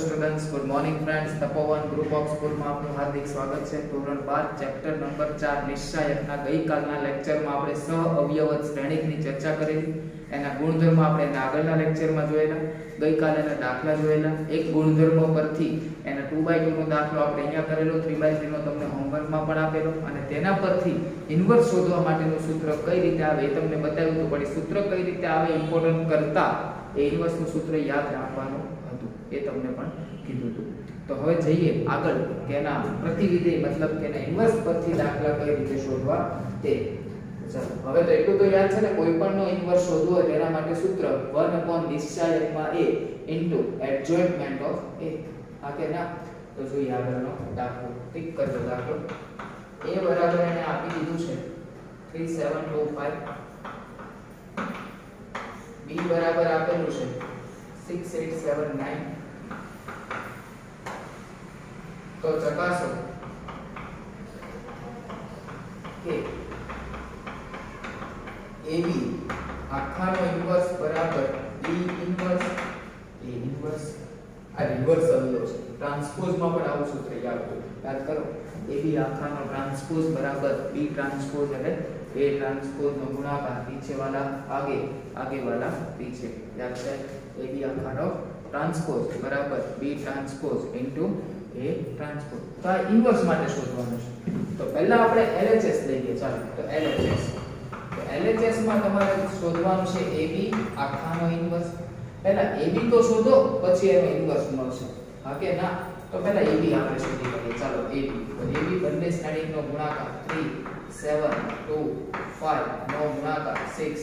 Students, good morning friends. Tapovan group of સ્કૂલમાં આપનું હાર્દિક સ્વાગત છે. ધોરણ 12 ચેપ્ટર નંબર 4 નિશ્ચાયકના ગઈકાલના લેક્ચરમાં આપણે સહઅવયવત શ્રેણિકની ચર્ચા કરેલી. એના ગુણધર્મો આપણે એના આગળના લેક્ચરમાં જોયેલા. ગઈકાલે એના દાખલા જોયેલા. એક ગુણધર્મો પરથી એના 2/2 નો દાખલો આપણે અહીંયા કરેલો, 3/3 નો તમને હોમવર્કમાં પણ આપેલો, અને તેના પરથી ઇન્વર્સ શોધવા માટેનું સૂત્ર કઈ રીતે આવે એ તમને બતાવ્યું હતું. પણ એ સૂત્ર કઈ રીતે આવે ઇમ્પોર્ટન્ટ કરતા એ ઇન્વર્સનું સૂત્ર યાદ રાખવાનું હતું, એ તમને પણ કીધું હતું. તો હવે જઈએ આગળ કે એના પ્રતિવિધેય મતલબ કે એના ઇન્વર્સ પરથી દાખલા કઈ રીતે શોધવા તે. ચાલો હવે તો એટલું તો યાદ છે ને, કોઈ પણનો ઇન્વર્સ શોધવો હોય તેના માટે સૂત્ર 1 નિશ્ચાયકમાં a into adjoint of a. હા કે ના? તો જોઈએ આગળનો દાખલો. ટિક કરજો દાખલો. a બરાબર એને આપી દીધું છે 3725, b બરાબર આપેલું છે 6879. તો ચકાસો કે AB આખાનો ઇન્વર્સ બરાબર B ઇન્વર્સ A ઇન્વર્સ. આ રિવર્સ અવયવ છે. ટ્રાન્સપોઝમાં પણ આવું સૂત્ર યાદ કરો. AB આખાનો ટ્રાન્સપોઝ બરાબર B ટ્રાન્સપોઝ એટલે A ટ્રાન્સપોઝ નો ગુણાકાર પીછે વાલા આગે, આगे वाला पीछे. याद है? AB आखानो ट्रांसपोज बराबर B transpose into A transpose. तो आ इन्वर्स માટે શોધવાનું છે. તો પહેલા આપણે LHS લઈએ. ચાલો તો LHS. તો LHS માં તમારે શોધવાનું છે AB આખાનો ઇન્વર્સ. પહેલા AB તો શોધો, પછી એનો ઇન્વર્સ મળશે. હા કે ના? તો પહેલા AB આપણે શોધી લઈએ. ચાલો AB. તો AB બંને શ્રેણીનો ગુણાકાર 3 7 2 5 નો ગુણાકાર 6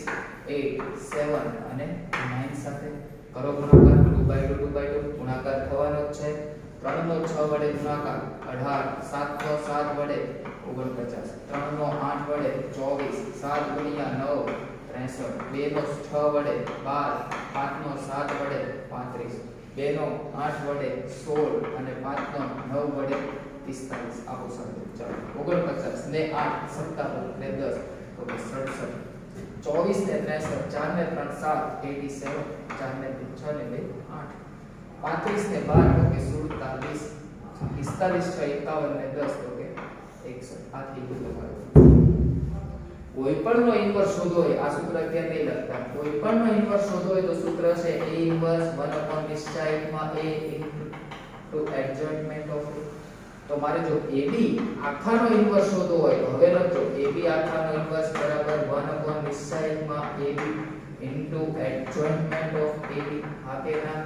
8 7 અને 9 સાથે કરો ગુણાકાર. 2/2 ગુણાકાર થવાનો છે. 3 નો 6 વડે ગુણાકાર 18, 7 નો 7 વડે 49, 3 નો 8 વડે 24, 7 ગુણ્યા 9 63, 2 નો 6 વડે 12, 5 નો 7 વડે 35, 2 નો 8 વડે 16 અને 5 નો 9 વડે 45. આપો સાથે. ચાલો 49 ને 8 57 ને 10 તો 67, 24 ને 63, 4 ને 3 7 87, 4 ને 2 6 ને 2 8, 35 ને 12 તો કે 47, 45 6 51 ને 10 તો કે 61. આ થઈ ગયું તમારું. કોઈ પણનો ઇન્વર્સ શોધો હોય, આ સૂત્ર ક્યાં નહીં લખતા. કોઈ પણનો ઇન્વર્સ શોધો હોય તો સૂત્ર છે A ઇન્વર્સ 1 નિશ્ચાયકમાં A into adjoint of A. તો મારે જો AB આખાનો ઇન્વર્સ શોધવો હોય તો હવે લખજો AB આખાનો ઇન્વર્સ બરાબર 1 નિશ્ચાયકમાં AB into adjoint of AB. હા કે ના?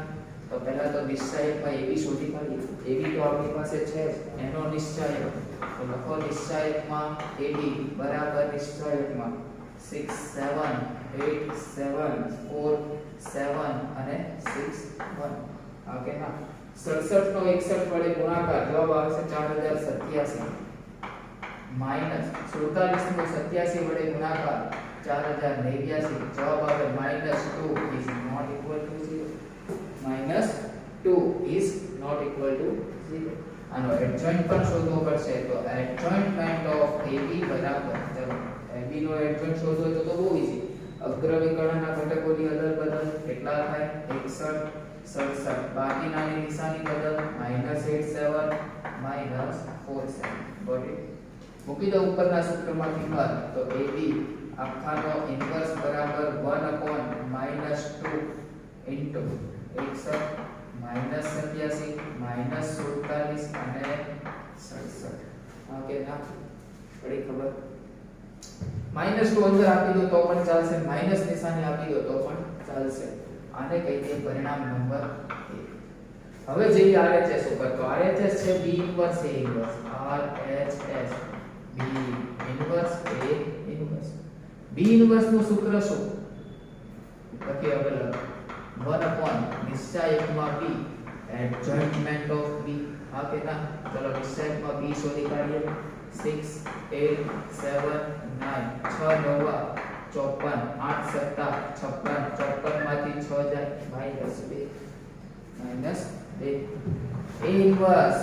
તો પહેલા તો નિશ્ચાયકમાં AB શોધી કાઢીએ. AB તો આપણી પાસે છે જ, એનો નિશ્ચાયક. તો લખો નિશ્ચાયકમાં AB બરાબર નિશ્ચાયકમાં 6 7 8 7 4 7 અને 6 1. હા કે ના? 67 નો 61 વડે ગુણાકાર જવાબ આવશે 4087, માઈનસ 47 નો 87 વડે ગુણાકાર 4089, જવાબ આવે -2 is not equal to 0. -2 is not equal to 0. આનો એડજોઇન્ટ પણ શોધવો પડશે. તો એડજોઇન્ટમેન્ટ ઓફ AB બરાબર, ચલો AB નો એડજોઇન્ટ શોધવો તો બહુ ઈઝી. અગ્ર વિકર્ણના ઘટકોની અદલ બદલ કેટલા થાય? 61 67, બાકીનાની નિશાની બદલ -87 -47. Got it? મૂકી દો ઉપરના સૂત્રમાં કિંમત. તો AB આખાનો ઇન્વર્સ બરાબર 1 -2 ઇન્ટુ 61 -87 -47 અને 67. હા કે ના? પડી ખબર? -2 અંદર આપી દો તો પણ ચાલશે, માઈનસ નિશાની આપી દો તો પણ ચાલશે. આને કહી દે પરિણામ નંબર 1. હવે જઈએ RHS ઉપર. તો RHS છે B inverse A inverse. RHS B inverse A inverse. B inverse નું સૂત્ર શું? લખીએ હવે લખો 1 નિશ્ચાયકમાં B એડજોઇન્ટમેન્ટ ઓફ B. હા કે ના? ચલો નિશ્ચાયકમાં B શોધી કાઢીએ. 6 8 7 9 6 9 54, 8 7 56, 54 માંથી 6 જાય -2 -2. A inverse.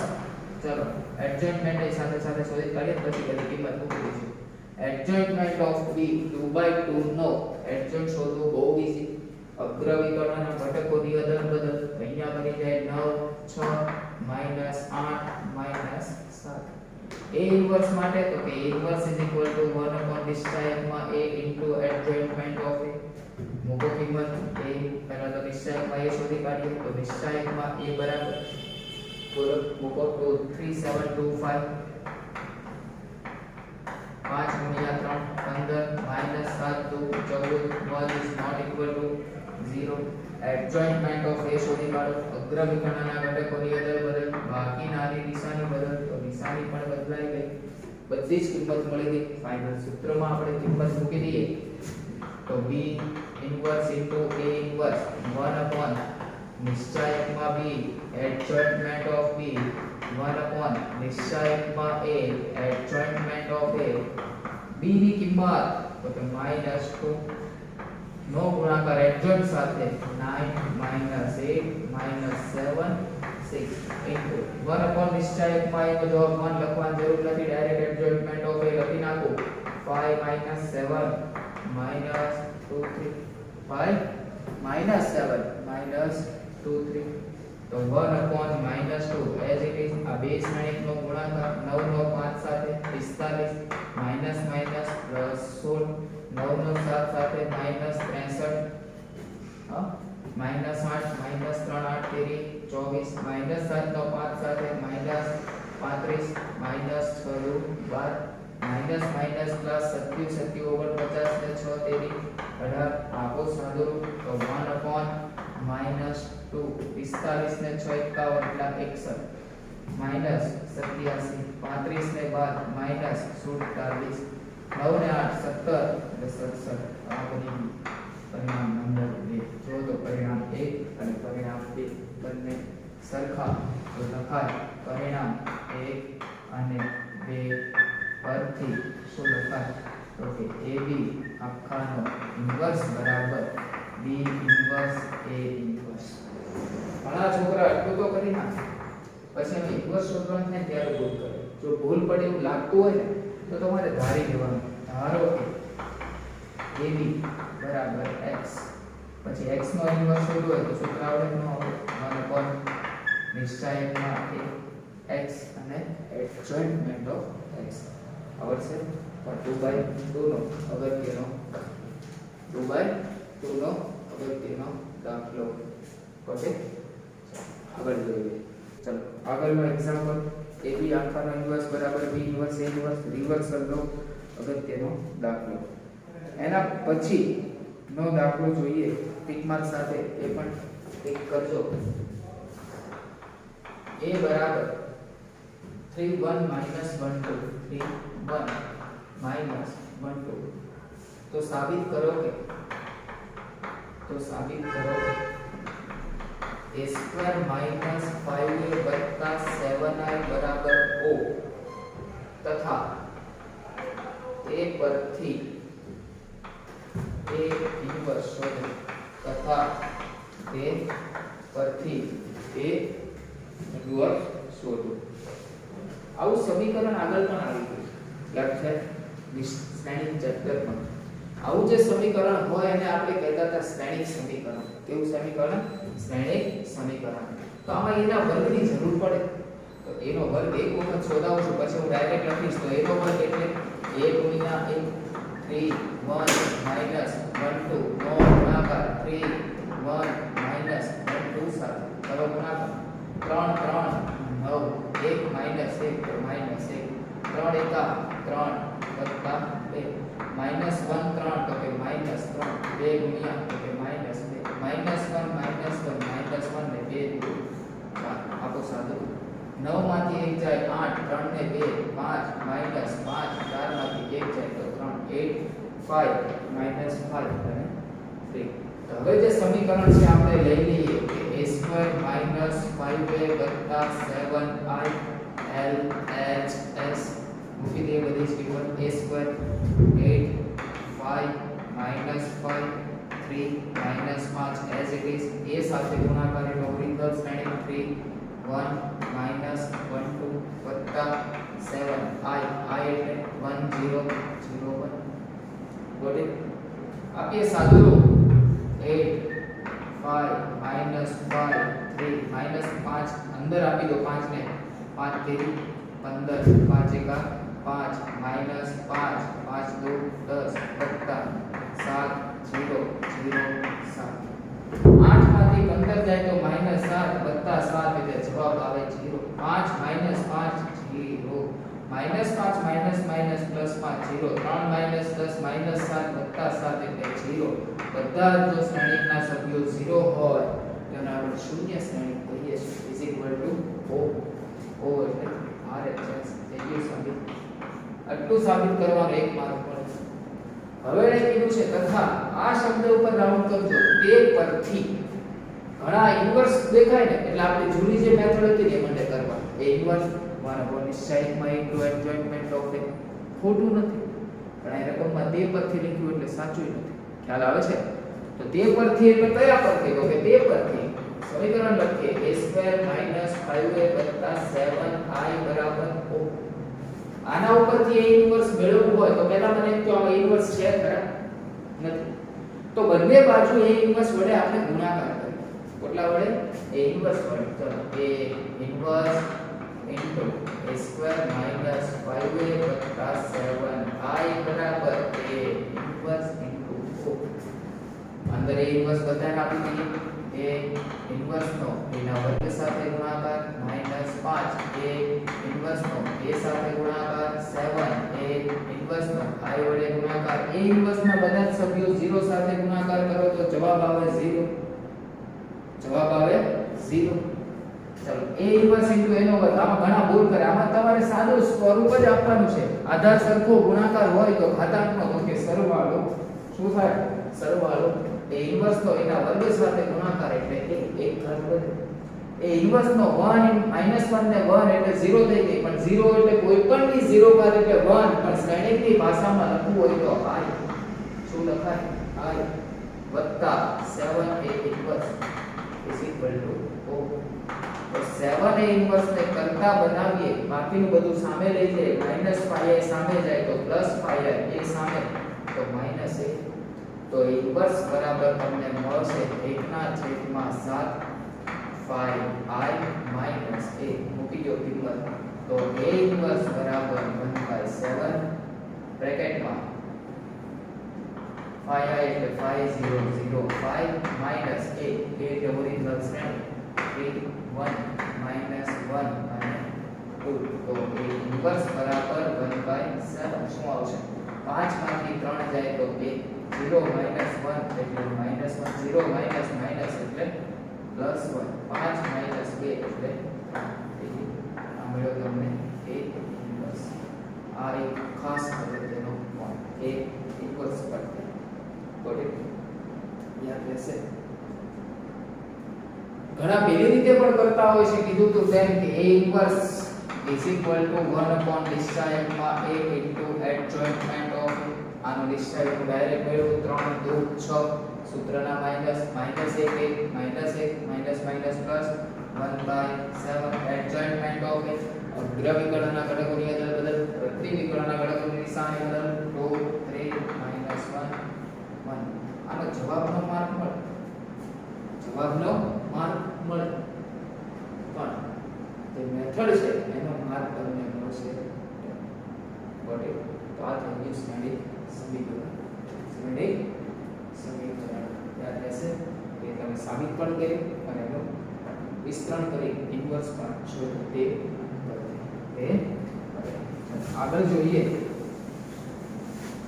ચલો એડજોઇન્ટમેન્ટ એ સાથે સાથે શોધી કાઢીએ, પછી બધી કિંમત મૂકી દઈશું. એડજોઇન્ટમેન્ટ ઓફ B 2/2 નો એડજોઇન્ટ શોધવું બહુ ઈઝી. અગ્રવિકર્ણના ઘટકોની અદલ બદલ અહીંયા બની જાય 9 6 -8 -7 A inverse માટે તો કે A inverse is equal to 1 upon નિશ્ચાયકમાં A into adjointment of A મૂકો કિંમત A પહેલા તો નિશ્ચાયકમાં A શોધી કાઢીએ તો નિશ્ચાયકમાં A બરાબર પૂરક મૂકો તો 3725 5 ગુણ્યા 3 15 -7 2 14 1 is not equal to 0 adjointment of A શોધી કાઢો અગ્રવિકર્ણના ઘટકોની અદલ બદલ બાકીનાની દિશાની બદલ તો દિશાની પણ બદલાઈ ગઈ બધી જ કિંમત મળી ગઈ ફાઇનલ સૂત્રમાં આપણે કિંમત મૂકી દઈએ તો B inverse into A inverse 1 upon નિશ્ચાયકમાં B adjointment of B 1 upon નિશ્ચાયકમાં A adjointment of A B ની કિંમત તો કે -2 નો ગુણાકાર એડજોઇન્ટ સાથે 9 -8 -7 6 into 1 upon નિશ્ચાયકમાં એનો જવાબ 1 લખવાની જરૂર નથી ડાયરેક્ટ એડજોઇન્ટમેન્ટ ઓફ A લખી નાખો 5 -7 -2 3 5 -7 -2 3 તો 1 upon -2 as it is આ બે શ્રેણીકનો ગુણાકાર 9 નો 5 સાથે 45 માઈનસ માઈનસ પ્લસ 16 9 નો 7 સાથે -63 -8 -3 8 તેરી 24 -7 નો 5 સાથે -35 -6 12 માઈનસ માઈનસ પ્લસ 27 49 ને 6 તેરી 18 આપો સાદુરૂપ તો 1 upon -2 45 ને 6 51 એટલે 61 માઈનસ 87 35 ને બાદ માઈનસ 47 9 ને 8 17 એટલે 67 આ બની પરિણામ નંબર 2 જો તો પરિણામ 1 અને પરિણામ 2 બંને સરખા તો લખાય પરિણામ 1 અને 2 પરથી શું લખાય તો કે AB આખાનો ઇન્વર્સ બરાબર B ઇન્વર્સ A ઇન્વર્સ ઘણા છોકરા એટલું તો કરી નાખે પછી એનો ઇન્વર્સ શોધવાનું થાય ત્યારે ભૂલ કરે જો ભૂલ પડે એવું લાગતું હોય ને તો તમારે ધારી લેવાનું ધારો કે AB બરાબર x પછી x નો ઇન્વર્સ શોધવો હોય તો સૂત્ર આવડે ન આવડે 1 upon નિશ્ચાયકમાં x અને adjointment of x આવડશે પણ 2/2 નો અગત્યનો 2/2 નો અગત્યનો દાખલો ઓકે આગળ જોઈએ ચલો આગળનો એક્ઝામ્પલ AB આખાનો ઇન્વર્સ બરાબર B inverse A inverse reversal નો અગત્યનો દાખલો એના પછી નો દાખલો જોઈએ ટિક માર્ક સાથે એ પણ ટિક કરજો A બરાબર 3 1 -1 2 3 1 -1 2 तो साबित करो कि a square minus 5a बट्टा 7i बराबर o तथा a परथी a इनवर्स शोधो तथा તે પરથી a ઇનવર્સ શોધો આવું સમીકરણ આગળ પણ આવી ગયું યાદ છે શ્રેણિક ચેપ્ટરમાં આવું જે સમીકરણ હોય એને આપણે કહેતા હતા શ્રેણિક સમીકરણ કેવું સમીકરણ શ્રેણિક સમીકરણ તો આમાં એના વર્ગની જરૂર પડે તો એનો વર્ગ એક વખત શોધાવું છું પછી હું ડાયરેક્ટ લખીશ તો એનો વર્ગ એટલે a ગુણ્યા 1 3 1 -1 2 નો ગુણાકાર 3 1 -1 2 સાથે કરો ગુણાકાર 3 3 9 1 -1 તો -1 3 એકા 3 વત્તા 2 -1 3 તો કે -3 2 ગુણ્યા તો કે -2 -1 -1 ને 2 આપો સાદું 9 માંથી 1 જાય 8 3 ને 2 5 -5 4 માંથી 1 જાય તો 3 8 5 -5 અને 3 તો હવે જે સમીકરણ છે આપણે લઈ લઈએ કે a² - 5a 7i LHS મૂકી દઈએ બધી જ કિંમત a² 8 5 -5 3 -5 as it is a સાથે ગુણાકાર એટલે ઓરિજિનલ શ્રેણી 3 1 -1 2 વત્તા 7 i એટલે 1 0 0 1 ગોટ ઇટ આપીએ સાદુરૂપ 8 5 -5 3 -5 अंदर આપી દો 5 ને 5 તેરી 15 5 એકા 5 -5 5 દો 10 વત્તા 7 0 0 7 8 માંથી 15 જાય તો -7 વત્તા 7 એટલે જવાબ આવે 0 5 -5 0 -5 માઇનસ પ્લસ 5 0 3 -10 -7 વત્તા 7 એટલે 0 બધા જ જો શ્રેણીકના સભ્યો 0 હોય તેને આપણે શૂન્ય શ્રેણીક કહીએ છીએ ઇઝ ઇક્વલ ટુ O એટલે RHS થઈ ગયું સાબિત આટલું સાબિત કરવાનું એક માર્ક મળે હવે એને કીધું છે તથા આ શબ્દ ઉપર રાઉન્ડ કરજો તે પરથી ઘણા ઇન્વર્સ દેખાય ને એટલે આપણે જૂની જે મેથડ હતી એ મને કરવા એ ઇન્વર્સ મારા નિશ્ચયમાં ઇન્ટુ એડજોઇન્ટમેન્ટ ઓફ એ ખોટું નથી પણ આ રકમમાં તે પરથી લખ્યું એટલે સાચું નથી ખ્યાલ આવે છે તો તે પરથી એટલે કયા પરથી તો કે તે પરથી સમીકરણ લખીએ a² - 5a + 7i O આના ઉપરથી a ઇન્વર્સ મેળવવું હોય તો પહેલા મને તો આ ઇન્વર્સ છે ખરા નથી તો બંને બાજુ a ઇન્વર્સ વડે આપણે ગુણાકાર કરીએ કેટલા વડે a ઇન્વર્સ વડે ચલો a inverse into a square minus 5a plus 7i બરાબર a inverse into O અંદર a inverse બધાને આપી દઈએ a inverse નો એના વર્ગ સાથે ગુણાકાર minus 5 a inverse no a સાથે ગુણાકાર 7 a inverse નો i વડે ગુણાકાર a inverse ના બધા જ સભ્યો 0 સાથે ગુણાકાર કરો તો જવાબ આવે 0 જવાબ આવે 0 ચલો a ઇન્વર્સ ઇન્ટુ a નો વર્ગ આમાં ઘણા ભૂલ કરે આમાં તમારે સાદું સ્વરૂપ જ આપવાનું છે આધાર સરખો ગુણાકાર હોય તો ઘાતાંકનો તો કે સરવાળો શું થાય સરવાળો a ઇન્વર્સ નો એના વર્ગ સાથે ગુણાકાર એટલે એક ઘાત વધે a ઇન્વર્સ નો 1 -1 ને 1 એટલે 0 થઈ ગઈ પણ 0 એટલે કોઈ પણ ની 0 ઘાત એટલે 1 પણ શ્રેણીકની ભાષામાં લખવું હોય તો i શું લખાય i વત્તા 7a inverse is equal to O તો 7a ઇન્વર્સ ને કરતા બનાવીએ બાકીનું બધું સામે લઈ જાય -5i સામે જાય તો +5i એ સામે તો -a તો ઇન્વર્સ બરાબર તમને મળશે 1/7 5i - a મૂકી દો કિંમત તો a ઇન્વર્સ બરાબર 1/7 બ્રેકેટમાં 5i એટલે 5005 -a એટલે ઓરિજિનલ શ્રેણી 1 - 1 અને 2 તો a ઇન્વર્સ બરાબર 1/7 શું આવશે 5 માંથી 3 જાય તો 2 0 - 1 એટલે -1 0 માઈનસ એટલે +1 5 - 2 એટલે આ મળ્યો તમને a ઇન્વર્સ આ એક ખાસ અગત્યનો પોઈન્ટ a ઇન્વર્સ કરતે ગોટ ઇટ યાદ રહેશે ઘણા પેલી રીતે પણ કરતા હોય છે કીધું તો તેમ કે a inverse is equal to 1 upon discharge માં a into adjointment of આનો discharge નું ડાયરેક્ટ મેળવું 3 2 6 સૂત્રના માઈનસ -1 -1 પ્લસ 1/7 adjointment of અગ્ર વિકર્ણના ઘટકોની અદલ બદલ પ્રતિ વિકર્ણના ઘટકોની નિશાની બદલ 2 3 -1 1 આનો જવાબનો માર્ક મળે જવાબનો માર્ક મળે પણ જે મેથડ છે એનો માર્ક તમને મળશે બટ તો આ થઈ ગયું શ્રેણીક સમીકરણ યાદ રહેશે કે તમે સાબિત પણ કર્યું અને એનું વિસ્તરણ કરી ઇન્વર્સ પણ શોધ્યું તે આગળ જોઈએ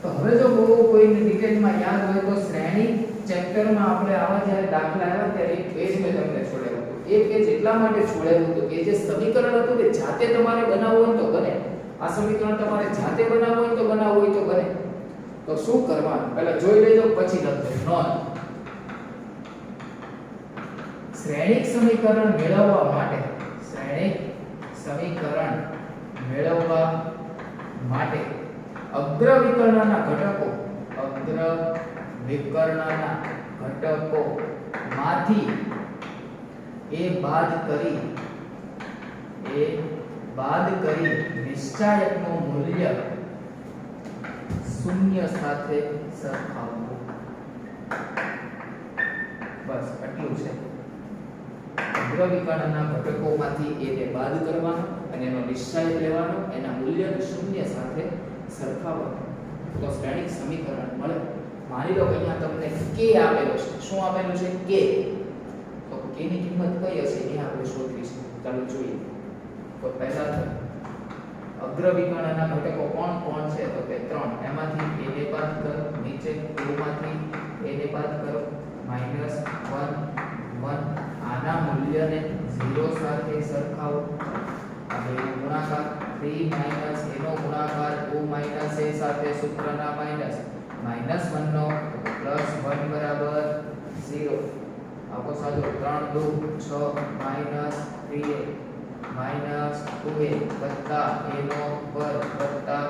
તો હવે જો કોઈને ડિટેલમાં યાદ હોય તો શ્રેણી ચેપ્ટરમાં આપણે આવા જ્યારે દાખલા આવ્યા ત્યારે એક પેજ મેં તમને છોડેલું હતું એ પેજ એટલા માટે છોડેલું હતું કે જે સમીકરણ હતું કે જાતે તમારે બનાવવું હોય તો બને આ સમીકરણ તમારે જાતે બનાવવું હોય તો બને તો શું કરવાનું પહેલા જોઈ લેજો પછી લખજો નોંધ શ્રેણીક સમીકરણ મેળવવા માટે અગ્ર વિકર્ણના ઘટકો માંથી એ બાદ કરી નિશ્ચાયકનું મૂલ્ય શૂન્ય સાથે સરખાવવું બસ આટલું છે. અગ્રવિકર્ણના ઘટકોમાંથી a ને બાદ કરવાનો અને એનો નિશ્ચય લેવાનો, એના મૂલ્યને શૂન્ય સાથે સરખાવવાનું, તો શ્રેણિક સમીકરણ મળે. માની લો કે અહીંયા તમને k આપેલો છે. શું આપેલું છે? k. તો k ની કિંમત કઈ હશે એ આપણે શોધીશું. ચાલો જોઈએ. તો પહેલા તો અગ્રવિકર્ણના ઘટકો કોણ કોણ છે? તો કે 3. એમાંથી a ને બાદ કરો, નીચે 2 માંથી a ને બાદ કરો, -1 1. આના મૂલ્યને 0 સાથે સરખાવો. આ બેનો ગુણાકાર 3 માઈનસ એનો ગુણાકાર 2 a સાથે સૂત્રના માઈનસ -1 નો +1 બરાબર 0. આખો સાદો 3 2 6 -3a -2a વત્તા a નો વર્ગ વત્તા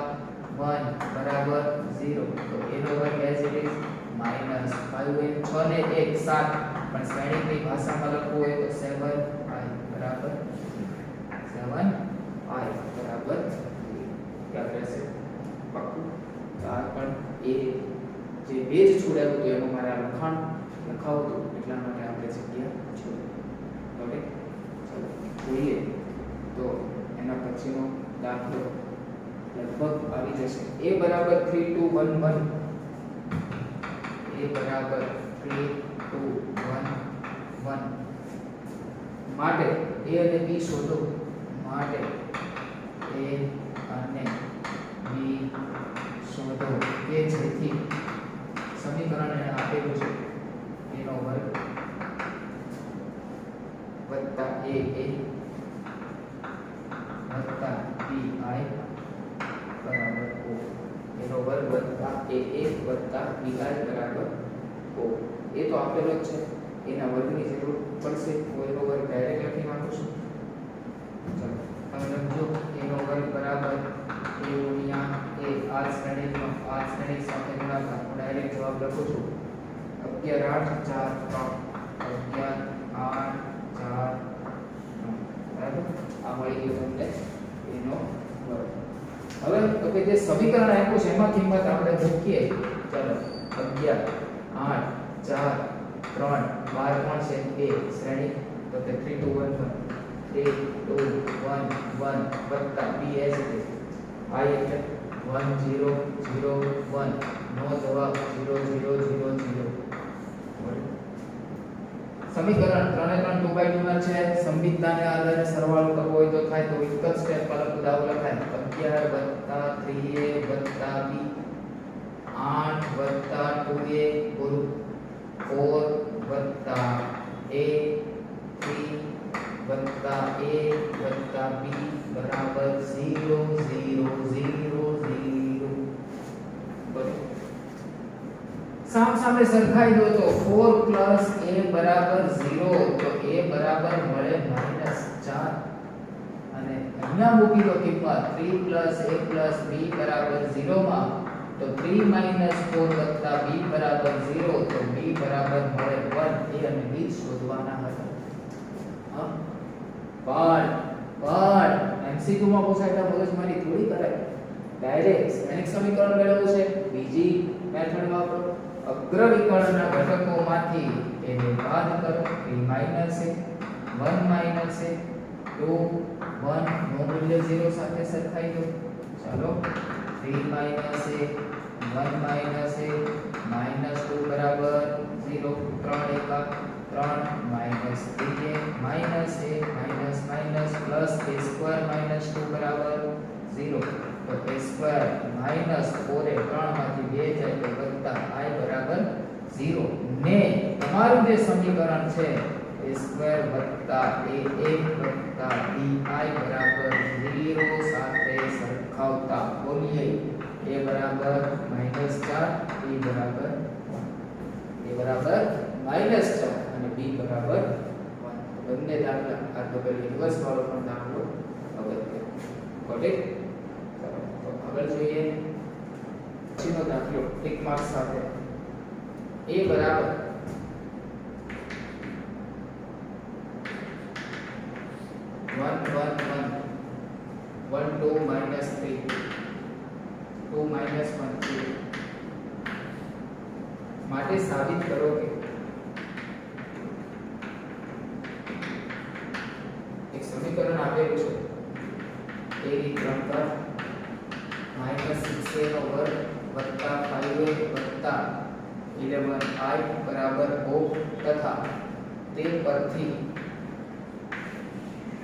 1 બરાબર 0. તો a નો વર્ગ એઝ ઇટ ઇઝ -5 6 ને 1 7. પણ શ્રેણીની ભાષામાં લખવું હોય તો 7i બરાબર 7i બરાબર યાદ રહેશે પાક્કું. આ પણ એ જે બેઝ છોડાયું હતું એનું મારે આ લખાણ લખાવું હતું એટલા માટે આપણે જગ્યા છોડી. ઓકે ચલો જોઈએ તો એના પછીનો દાખલો લગભગ આવી જશે. a બરાબર 3 2 1 1. a બરાબર 3 2 1 1 માટે a અને b શોધો. માટે a અને b શોધો કે જેથી સમીકરણ એને આપેલું છે a નો વર્ગ વત્તા a વત્તા b i બરાબર o. a નો વર્ગ વત્તા a વત્તા b i બરાબર o. એ તો આપેલો જ છે. એના વર્ગની જરૂર પડશે તો એનો વર્ગ ડાયરેક્ટ લખી નાખું છું. ચલો તમે લખજો a નો વર્ગ બરાબર a ગુણ્યા a. આ શ્રેણી સાથે ગુણાકાર. હું ડાયરેક્ટ જવાબ લખું છું 11 8 4 3 11 8 4 બરાબર. આ મળી ગયું તમને એનો વર્ગ. હવે તો કે જે સમીકરણ આપ્યું છે એમાં કિંમત આપણે મૂકીએ. ચલો 11 8 4 3 12 કોણ છે? a શ્રેણી. તો કે 3 2 1 1 3 2 1 1 વત્તા b એસ છે i એટલે 1 0 0 1 નો જવાબ 0 0 0 0. સમીકરણ 3 3 2 બાય 2 ના છે. સંવિધાનને આધારે સરવાળો કરવો હોય તો થાય. તો એક જ સ્ટેપ પર દાવ લખાય 11 3a b 8 2a બોલો 4 વત્તા a 3 વત્તા a વત્તા b બરાબર 0 0 0 0. સામે સરખાઈ દો તો 4 પ્લસ a બરાબર 0. તો a બરાબર મળે -4 અને અહીંયા મૂકી દો કિંમત 3 પ્લસ a પ્લસ b બરાબર 0 માં. તો 3 4 વત્તા b બરાબર 0. તો b બરાબર મળે 1. a અને b શોધવાના હતા. પણ MCQ માં પૂછાતા મગજમારી થોડી કરાય. ડાયરેક્ટ શ્રેણિક સમીકરણ મેળવવું છે. બીજી મેથડ વાપરો. અગ્રવિકર્ણના ઘટકોમાંથી a ને બાદ કરો. 3 - a 1 - a 2 1 નો મૂલ્ય 0 સાથે સરખાઈ દો. ચાલો 3 - a 1 - a -2 બરાબર 0. 3 એકા 3 -3a પ્લસ a સ્ક્વેર -2 બરાબર 0. તો a સ્ક્વેર -4a 3 માંથી 2 જાય તો વત્તા i બરાબર 0. ને તમારું જે સમીકરણ છે a સ્ક્વેર વત્તા a1 વત્તા bi બરાબર 0 સાથે સરખાવતા બોલીએ a બરાબર -4 b બરાબર 1. a બરાબર -4 અને b બરાબર 1. બંને દાખલા આ તો પેલી ઇન્વર્સ વાળો પણ દાખલો અગત્ય. Got it? તો આગળ જોઈએ પછીનો દાખલો ટિક માર્ક સાથે. a બરાબર 1 1 1 2 -3 2 - 1 3 માટે સાબિત કરો કે આપેલું છે a ની 3 ઘાત -6a નો વર્ગ વત્તા 5a વત્તા 11i બરાબર O તથા તે પરથી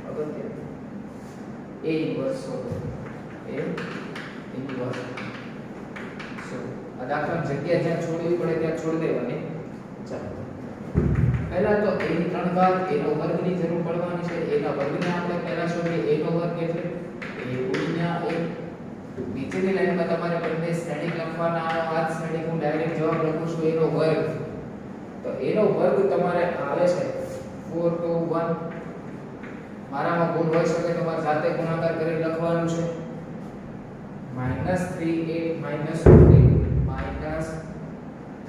અગત્ય a ઇન્વર્સ શોધો a ઇન્વર્સ શોધો આ દાખલા જગ્યા જ્યાં છોડવી પડે ત્યાં છોડી દેવાની ચાલો પહેલા તો a ની 3 ઘાત a નો વર્ગ ની જરૂર પડવાની છે a ના વર્ગને આપણે પહેલા શોધીએ a નો વર્ગ એટલે a ગુણ્યા a નીચેની લાઈનમાં તમારે બંને શ્રેણી લખવાના આ શ્રેણી હું ડાયરેક્ટ જવાબ લખું છું a નો વર્ગ તો a નો વર્ગ તમારે આવે છે 4 to 1 મારામાં ભૂલ હોઈ શકે તમારે જાતે ગુણાકાર કરી લખવાનું છે -3a -14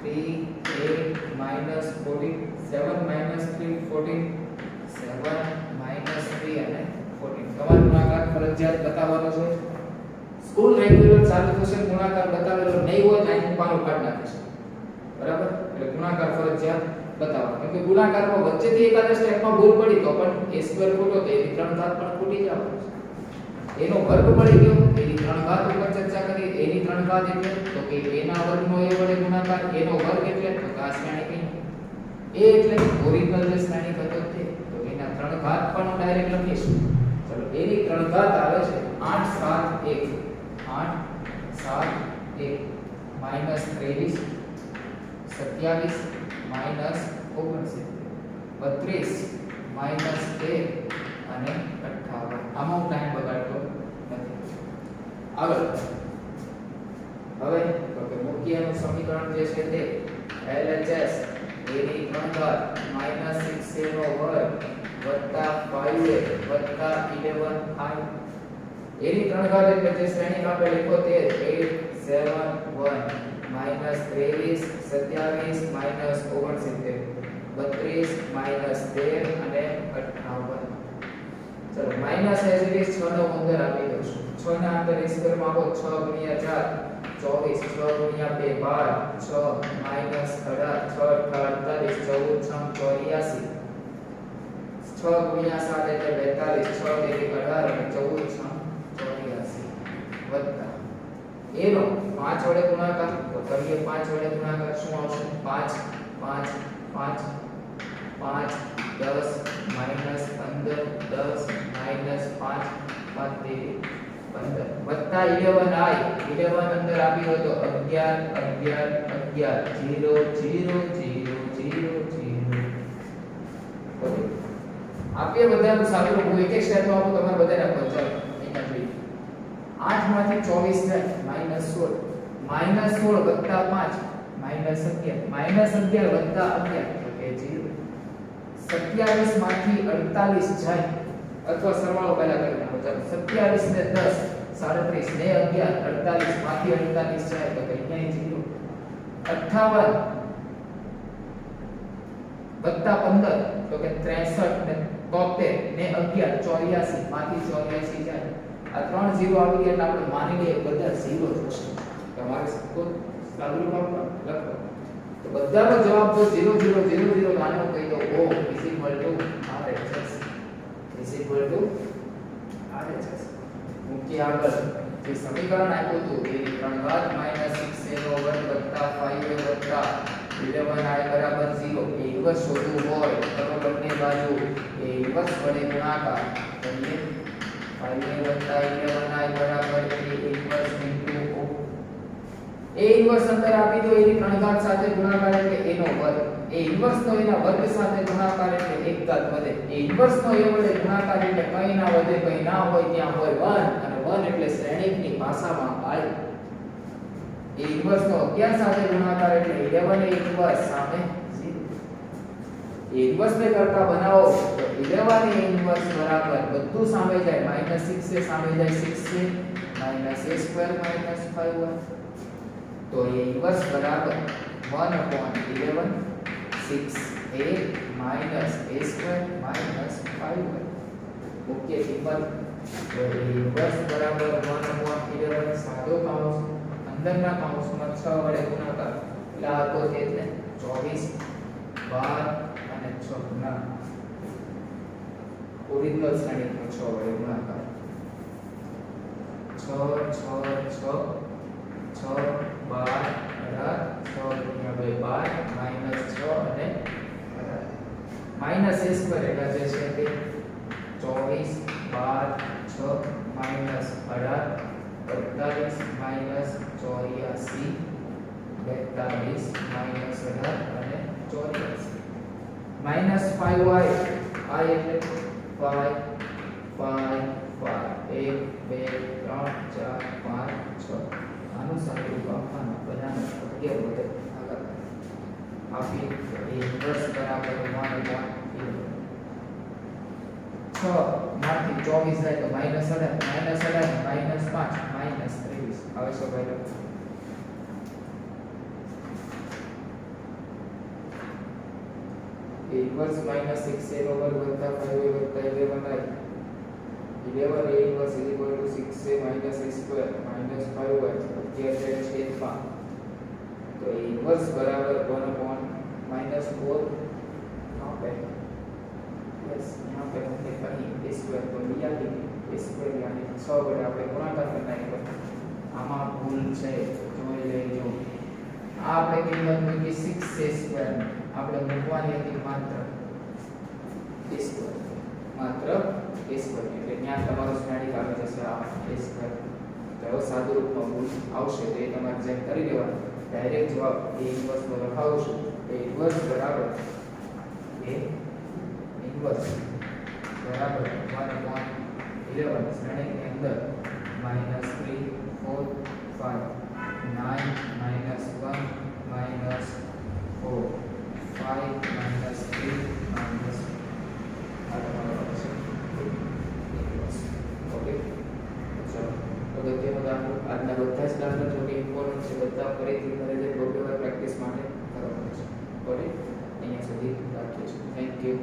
-3a -14 7 -3 14 7 -3 અને 14 તમારે ગુણાકાર ફરજિયાત બતાવવાનો છે સ્કૂલ રેગ્યુલર ચાલુ થશે ગુણાકાર બતાવેલો નહીં હોય તો અહીં પાનું કાઢ નાખીશું બરાબર એટલે ગુણાકાર ફરજિયાત બતાવવાનો કેમ કે ગુણાકારમાં વચ્ચેથી એકાદ સ્ટેપમાં ભૂલ પડી તો પણ a સ્ક્વેર ખોટો તો એની 3 ઘાત પણ ખોટી જ આવશે એનો વર્ગ પડી ગયો એની 3 ઘાત ઉપર ચર્ચા કરી એની 3 ઘાત એટલે તો કે a ના વર્ગનો a વડે ગુણાકાર a નો વર્ગ એટલે તો આ શ્રેણી કઈ a એટલે ઓરિજિનલ જે શ્રેણી હતો તે તો એના 3 ઘાત પણ ડાયરેક્ટ લખીશું ચલો a ની 3 ઘાત આવે છે 8 7 1 8 7 1 -23 27 -69 32 -13 અને 58 આમાં હું ટાઈમ બગાડતો નથી આગળ હવે તો કે મુખ્યનું સમીકરણ જે છે તે LHS a ની 3 ઘાત -6a નો વર્ગ વત્તા 5a વત્તા 11i એની 3 ઘાત એટલે જે શ્રેણી આપણે લખો તે 8 7 1 -23 27 -69 32 -13 અને 58 ચલો માઈનસ એઝ ઇટ ઇઝ 6 નો 15 આપી દઉં છું 6 ના અંદર એ સ્ક્વેર માં આવો 6 ગુણ્યા 4 24 6 ગુણ્યા 2 12 6 માઈનસ 48 14 6 ગુણ્યા 7 એટલે 42 6 18 અને 14 6 વત્તા એનો 5 વડે ગુણાકાર તો કરીએ 5 વડે ગુણાકાર શું આવશે 5 5 5 5 10 -15 10 -5 5 15 વત્તા 11i 11 અંદર આપી હોય તો 11 11 11 0 0 0 0 0 આપીએ બધાનું સાદું હું એક એક સ્ટેપમાં આપું તમારે બધાને પહોંચાડો અહીંયા જોઈ 8 માંથી 24 જાય -16 વત્તા 5 -11 વત્તા 11 તો કે 0 27 માંથી 48 જાય અથવા સરવાળો પહેલા કરી નાખો ચાલો 27 ને 10 37 ને 11 48 માંથી 48 જાય તો કે અહીંયા 0 58 વત્તા 15 તો કે 63 ને 73 ને 11 84 માંથી 84 જાય આ 3 0 આવી ગયા એટલે આપણે માની લઈએ બધા 0 જ હશે તમારે કોઈ સાદુરૂપ લખો તો બધાનો જવાબ તો 0 0 0 0 આનો કહી દો O RHS મુખ્ય આગળ જે સમીકરણ આપ્યું હતું એ 3 ઘાત -6a નો વર્ગ વત્તા 5a વત્તા 11i બરાબર 0 એ ઇન્વર્સ શોધવું હોય તો બંને બાજુ એ ઇન્વર્સ વડે ગુણાકાર કરીએ 5a વત્તા 11i બરાબર a inverse into O a inverse અંદર આપી દો એની 3 ઘાત સાથે ગુણાકાર એટલે a નો વર્ગ a ઇન્વર્સ નો એના વર્ગ સાથે ગુણાકાર એટલે 1 ઘાત વધે a ઇન્વર્સ નો a વડે ગુણાકાર એટલે કંઈ ના વધે કંઈ ના હોય ત્યાં હોય 1 અને 1 એટલે શ્રેણીકની ભાષામાં i a ઇન્વર્સ નો 11 સાથે ગુણાકાર એટલે 11 a ઇન્વર્સ સામે 0 a ઇન્વર્સ ને કરતા બનાવો તો 11 a ઇન્વર્સ બરાબર બધું સામે જાય -6 એ સામે જાય 6 a સ્ક્વેર -5y તો a ઇન્વર્સ બરાબર 1/11 6a a સ્ક્વેર -5y મુખ્ય કિંમત તો a ઇન્વર્સ બરાબર 1/11 સાદો કૌંસ અંદરના કૌંસમાં 6 વડે ગુણાકાર એટલે આ તો છે 24 12 અને 6 ના ઓરિજિનલ શ્રેણીનો 6 વડે ગુણાકાર 6 6 6 6 12 18 6 ગુણ્યા 2 12 માઈનસ 6 અને 18 માઈનસ a સ્ક્વેર એટલે જે છે તે 24 12 6 માઈનસ 18 45 માઈનસ 84 42 માઈનસ 18 અને 84 માઈનસ 5y I એટલે 5 5 5 1 2 3 4 5 6 આનું સાદુરૂપ આપવાનું બધાને 11 વડે આગળ આપી એ ઇન્વર્સ બરાબર 1/11 6 માંથી 24 જાય તો માઈનસ 18 માઈનસ 18 માઈનસ 5 માઈનસ 23 આવે છે ભાઈ a inverse minus 6a over वत्ता 5a वत्ता 11 आई 11 a inverse is equal to 6a minus a square minus 5y અત્યારે છે છેદમાં તો a inverse બરાબર 1 upon minus 4 यहाँ पे यस यहाँ पे हमने कहीं a square तो लिया ही a square यानी 6 वडे આપણે ગુણાકાર કરના है આમાં ભૂલ છે જોઈ લેજો આ આપણે કિંમત મૂકી 6a square આપણે મૂકવાની હતી માત્ર a square માત્ર a square એટલે ત્યાં તમારો શ્રેણિક આવી જશે આ a square તો સાદુરૂપમાં ભૂલ આવશે તો એ તમારે ચેક કરી લેવાનું ડાયરેક્ટ જવાબ a ઇન્વર્સ નો લખાવશું a ઇન્વર્સ બરાબર a ઇન્વર્સ બરાબર 1/11 શ્રેણિકની અંદર -3 4 5 9 -1 -4 5 minus 3 minus ओके चलो अगत्यનો દાખલો આજના બધા જ દાખલા જો કે ઇમ્પોર્ટન્ટ છે બધા ફરીથી ફરીથી પ્રોગ્રામર પ્રેક્ટિસ માટે કરવાનું છે ઓકે અહીંયા સુધી રાખીએ છીએ થેન્ક યુ